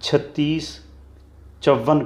3654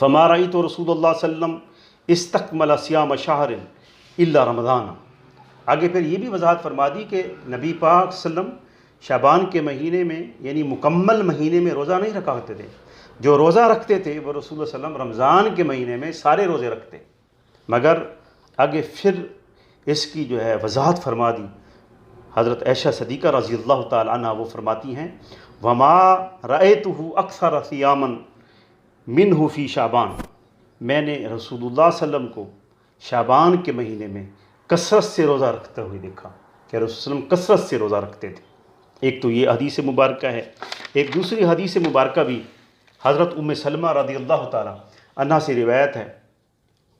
فما رأيت رسول اللہ صلی اللہ علیہ وسلم استکمل صیام شہر الا رمضان۔ آگے پھر یہ بھی وضاحت فرما دی کہ نبی پاک صلی اللہ علیہ وسلم شعبان کے مہینے میں یعنی مکمل مہینے میں روزہ نہیں رکھا کرتے تھے، جو روزہ رکھتے تھے وہ رسول اللہ صلی اللہ علیہ وسلم رمضان کے مہینے میں سارے روزے رکھتے، مگر آگے پھر اس کی جو ہے وضاحت فرما دی حضرت عائشہ صدیقہ رضی اللہ تعالی عنہ، وہ فرماتی ہیں وما رأیتہ اکثر صیاما منہ فی شعبان، میں نے رسول اللہ صلی اللہ علیہ وسلم کو شعبان کے مہینے میں کثرت سے روزہ رکھتے ہوئے دیکھا کہ رسول اللہ علیہ وسلم کثرت سے روزہ رکھتے تھے۔ ایک تو یہ حدیث مبارکہ ہے، ایک دوسری حدیث مبارکہ بھی حضرت ام سلمہ رضی اللہ تعالی عنہ سے روایت ہے،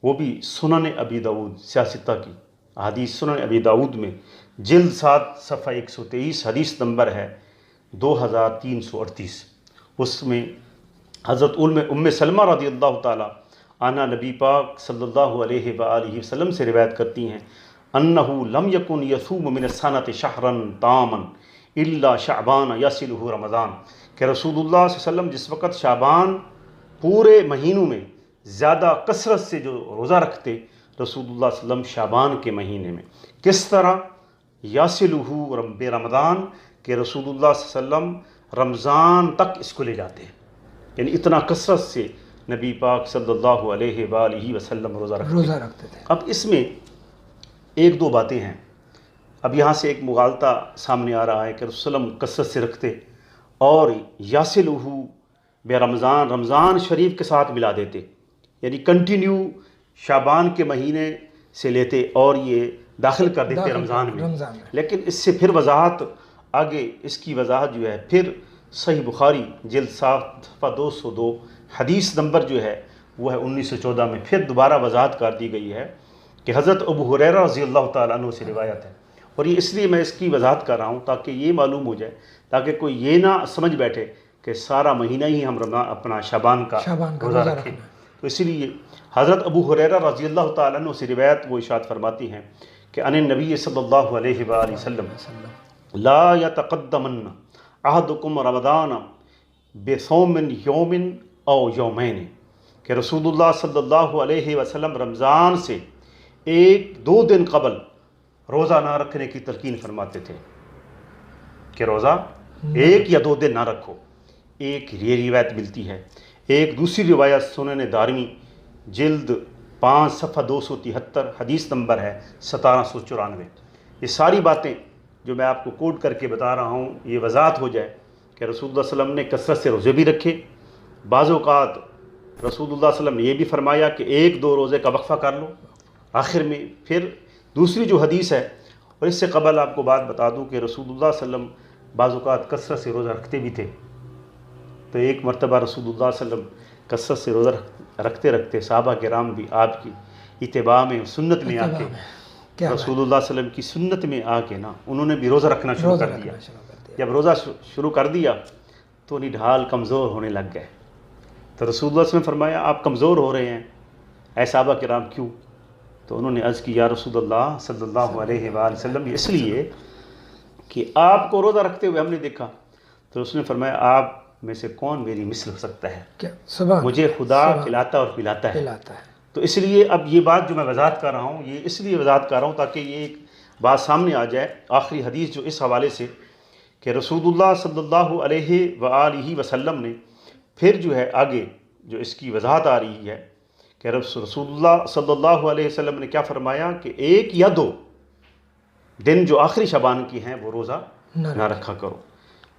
وہ بھی سنن ابی داؤد سیاستہ کی حدیث، سنن ابی داؤد میں جلد 7 صفحہ 123 حدیث نمبر ہے 2338، اس میں حضرت ام سلمہ رضی اللہ تعالی عنہ نبی پاک صلی اللہ علیہ وآلہ وسلم سے روایت کرتی ہیں انہ لم یکن یصوم من السنۃ شہرا تاما الا شعبان یصلہ رمضان، کہ رسول اللہ صلی اللہ علیہ وسلم جس وقت شعبان پورے مہینوں میں زیادہ کثرت سے جو روزہ رکھتے رسول اللہ صلی اللہ علیہ وسلم شعبان کے مہینے میں، کس طرح یصلہ برمضان، کہ رسول اللہ صلی اللہ علیہ وسلم رمضان تک اس کو لے جاتے ہیں، یعنی اتنا کثرت سے نبی پاک صلی اللہ علیہ وآلہ وسلم روزہ رکھتے تھے۔ اب اس میں ایک دو باتیں ہیں، اب یہاں سے ایک مغالطہ سامنے آ رہا ہے کہ رسول اللہ علیہ وسلم کثرت سے رکھتے اور یصلہ برمضان، رمضان شریف کے ساتھ ملا دیتے، یعنی کنٹینیو شعبان کے مہینے سے لیتے اور یہ داخل کر دیتے رمضان میں۔ لیکن اس سے پھر وضاحت آگے، اس کی وضاحت جو ہے پھر صحیح بخاری جلد 7 صفحہ 202 حدیث نمبر جو ہے وہ ہے 1914 میں پھر دوبارہ وضاحت کر دی گئی ہے کہ حضرت ابو ہریرہ رضی اللہ تعالیٰ عنہ سے روایت ہے، اور یہ اس لیے میں اس کی وضاحت کر رہا ہوں تاکہ یہ معلوم ہو جائے، تاکہ کوئی یہ نہ سمجھ بیٹھے کہ سارا مہینہ ہی ہم اپنا شعبان کا روزہ رکھیں۔ تو اسی لیے حضرت ابو ہریرہ رضی اللہ تعالیٰ عنہ سے روایت وہ ارشاد فرماتی ہیں کہ ان النبی صلی اللہ علیہ وآلہ وسلم لا یتقدمن احدکم رمضان بصوم یوم او یومین، کہ رسول اللہ صلی اللہ علیہ وسلم رمضان سے 1-2 دن قبل روزہ نہ رکھنے کی تلقین فرماتے تھے کہ روزہ 1 یا 2 دن نہ رکھو، ایک یہ روایت ملتی ہے۔ ایک دوسری روایت سنن دارمی جلد 5 صفحہ 273 حدیث نمبر ہے 1794۔ یہ ساری باتیں جو میں آپ کو کوٹ کر کے بتا رہا ہوں یہ وضاحت ہو جائے کہ رسول اللہ صلی اللہ علیہ وسلم نے کثرت سے روزے بھی رکھے، بعض اوقات رسول اللہ صلی اللہ علیہ وسلم نے یہ بھی فرمایا کہ 1-2 روزے کا وقفہ کر لو آخر میں۔ پھر دوسری جو حدیث ہے، اور اس سے قبل آپ کو بات بتا دوں کہ رسول اللہ صلی اللہ علیہ وسلم بعض اوقات کثرت سے روزہ رکھتے بھی تھے، تو ایک مرتبہ رسول اللہ صلی اللہ علیہ وسلم کثرت سے روزہ رکھتے رکھتے صحابہ کرام بھی آپ کی اتباع میں سنت میں آ کے رسول اللہ صلی اللہ علیہ وسلم کی سنت میں آ کے نا انہوں نے بھی روزہ رکھنا شروع کر دیا۔ جب روزہ شروع کر دیا تو نڈھال کمزور ہونے لگ گئے، تو رسول اللہ صلی اللہ علیہ وسلم نے فرمایا آپ کمزور ہو رہے ہیں، اے صحابہ کرام کیوں؟ تو انہوں نے عرض کی یا رسول اللہ صلی اللہ علیہ وآلہ وسلم اس لیے کہ آپ کو روزہ رکھتے ہوئے ہم نے دیکھا۔ تو اس نے فرمایا آپ میں سے کون میری مثل ہو سکتا ہے، مجھے خدا کھلاتا اور پلاتا ہے۔ تو اس لیے اب یہ بات جو میں وضاحت کر رہا ہوں یہ اس لیے وضاحت کر رہا ہوں تاکہ یہ ایک بات سامنے آ جائے، آخری حدیث جو اس حوالے سے کہ رسول اللہ صلی اللہ علیہ وآلہ وسلم نے پھر جو ہے آگے جو اس کی وضاحت آ رہی ہے کہ رسول اللہ صلی اللہ علیہ وسلم نے کیا فرمایا کہ 1 یا 2 دن جو آخری شعبان کی ہیں وہ روزہ نہ رکھا کرو۔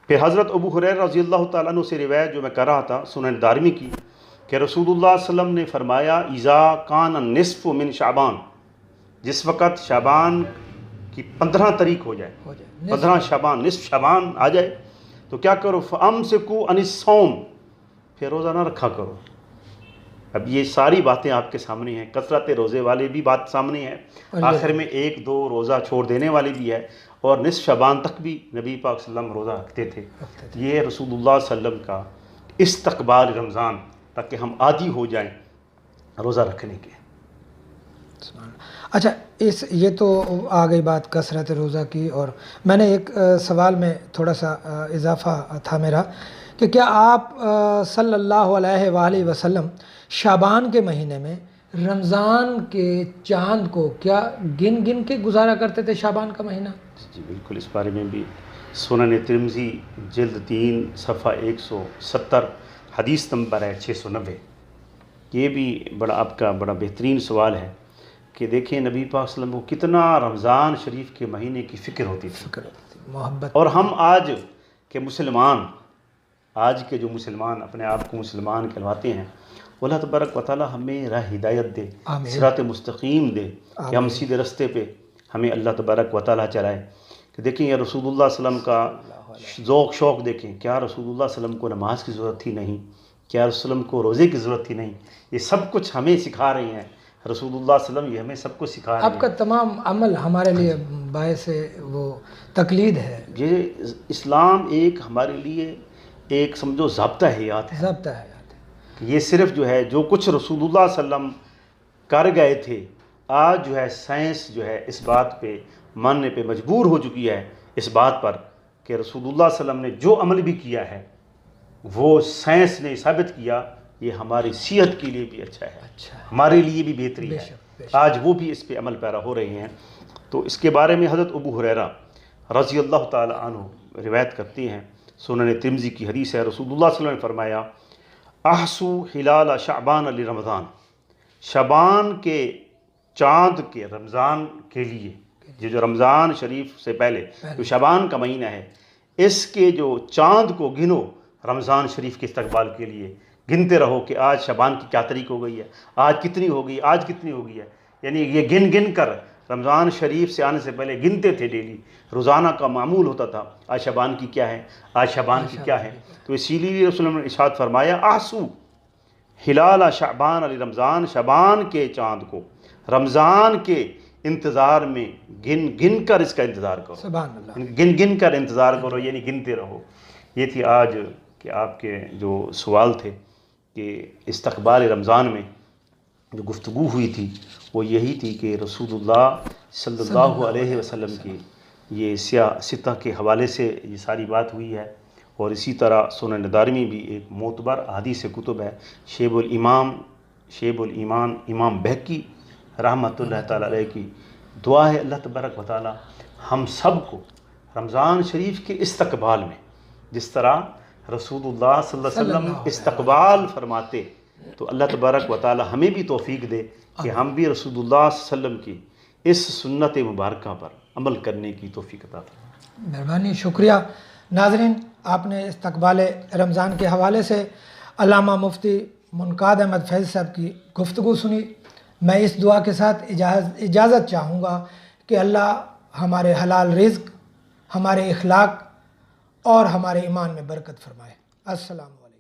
پھر حضرت ابو ہریرہ رضی اللہ تعالیٰ عنہ سے روایت جو میں کر رہا تھا سنن دارمی کی کہ رسول اللہ صلی اللہ علیہ وسلم نے فرمایا اذا کان النصف من شعبان، جس وقت شعبان کی 15 تاریخ ہو جائے، 15 شعبان نصف شعبان آ جائے تو کیا کرو فامسکوا عن الصوم، پھر روزہ نہ رکھا کرو۔ اب یہ ساری باتیں آپ کے سامنے ہیں، کثرت روزے والے بھی بات سامنے ہے، آخر میں 1-2 روزہ چھوڑ دینے والے بھی ہے، اور نصف شعبان تک بھی نبی پاک صلی اللہ علیہ وسلم روزہ رکھتے تھے۔ یہ رسول اللہ صلی اللہ علیہ وسلم کا استقبال رمضان، تاکہ ہم عادی ہو جائیں روزہ رکھنے کے۔ اچھا یہ تو آ گئی بات کثرت روزہ کی، اور میں نے ایک سوال میں تھوڑا سا اضافہ تھا میرا کہ کیا آپ صلی اللہ علیہ وآلہ وسلم شعبان کے مہینے میں رمضان کے چاند کو کیا گن گن کے گزارا کرتے تھے شعبان کا مہینہ؟ جی بالکل، اس بارے میں بھی سنن ترمذی جلد 3 صفحہ 170 حدیث نمبر ہے 690۔ یہ بھی آپ کا بڑا بہترین سوال ہے کہ دیکھیں نبی پاک صلی اللہ علیہ وسلم کو کتنا رمضان شریف کے مہینے کی فکر ہوتی تھی، محبت۔ اور ہم آج کے مسلمان، آج کے جو مسلمان اپنے آپ کو مسلمان کہلواتے ہیں، وہ اللہ تبارک و تعالی ہمیں راہ ہدایت دے، صراط مستقیم دے، کہ ہم سیدھے رستے پہ ہمیں اللہ تبارک و تعالی چلائے۔ کہ دیکھیں یا رسول اللہ صلی اللہ علیہ وسلم کا ذوق شوق دیکھیں، کیا رسول اللہ صلی اللہ علیہ وسلم کو نماز کی ضرورت تھی؟ نہیں۔ کیا رسول اللہ کو روزے کی ضرورت تھی؟ نہیں۔ یہ سب کچھ ہمیں سکھا رہی ہیں رسول اللہ صلی اللہ علیہ وسلم، یہ ہمیں سب کچھ سکھا رہے ہیں۔ آپ کا تمام عمل ہمارے لیے باعث وہ تقلید ہے۔ یہ اسلام ایک ہمارے لیے ایک سمجھو ضابطہ حیات ہے، ضابطہ ہے۔ یہ صرف جو ہے جو کچھ رسول اللہ صلی اللہ علیہ وسلم کر گئے تھے، آج جو ہے سائنس جو ہے اس بات پہ ماننے پہ مجبور ہو چکی ہے، اس بات پر کہ رسول اللہ صلی اللہ علیہ وسلم نے جو عمل بھی کیا ہے وہ سائنس نے ثابت کیا یہ ہماری صحت کے لیے بھی اچھا ہے، ہمارے لیے بھی بہتری ہے۔ آج وہ بھی اس پہ عمل پیرا ہو رہے ہیں۔ تو اس کے بارے میں حضرت ابو ہریرہ رضی اللہ تعالی عنہ روایت کرتے ہیں، سنن ترمذی کی حدیث ہے، رسول اللہ صلی اللہ علیہ وسلم نے فرمایا احسو ہلال شعبان لرمضان، شعبان کے چاند کے رمضان کے لیے، یہ جو رمضان شریف سے پہلے جو شعبان کا مہینہ ہے، اس کے جو چاند کو گنو رمضان شریف کے استقبال کے لیے، گنتے رہو کہ آج شعبان کی کیا تاریخ ہو گئی ہے، آج کتنی ہو گئی، آج کتنی ہو گئی ہے، یعنی یہ گن گن کر رمضان شریف سے آنے سے پہلے گنتے تھے، ڈیلی روزانہ کا معمول ہوتا تھا، آج شعبان کی کیا ہے، آج شعبان کی کیا ہے۔ تو اسی لیے رسول اللہ نے ارشاد فرمایا احسو ہلال شعبان علی رمضان، شعبان کے چاند کو رمضان کے انتظار میں گن گن کر اس کا انتظار کرو، سبحان اللہ، گن گن کر انتظار کرو، یعنی گنتے رہو۔ یہ تھی آج کہ آپ کے جو سوال تھے کہ استقبال رمضان میں جو گفتگو ہوئی تھی وہ یہی تھی کہ رسول اللہ صلی اللہ علیہ وسلم کی یہ ستہ کے حوالے سے یہ ساری بات ہوئی ہے، اور اسی طرح سنن دارمی بھی ایک معتبر احادیث کتب ہے، شیب الایمان امام بہقی رحمۃ اللہ تعالیٰ علیہ کی دعا ہے اللہ تبارک و تعالی ہم سب کو رمضان شریف کے استقبال میں، جس طرح رسول اللہ صلی اللہ علیہ وسلم استقبال فرماتے، تو اللہ تبارک و تعالی ہمیں بھی توفیق دے کہ ہم بھی رسول اللہ صلی اللہ علیہ وسلم کی اس سنت مبارکہ پر عمل کرنے کی توفیق عطا فرمائے۔ مہربانی، شکریہ۔ ناظرین، آپ نے استقبال رمضان کے حوالے سے علامہ مفتی منقاد احمد فیض صاحب کی گفتگو سنی۔ میں اس دعا کے ساتھ اجازت چاہوں گا کہ اللہ ہمارے حلال رزق، ہمارے اخلاق اور ہمارے ایمان میں برکت فرمائے۔ السلام علیکم۔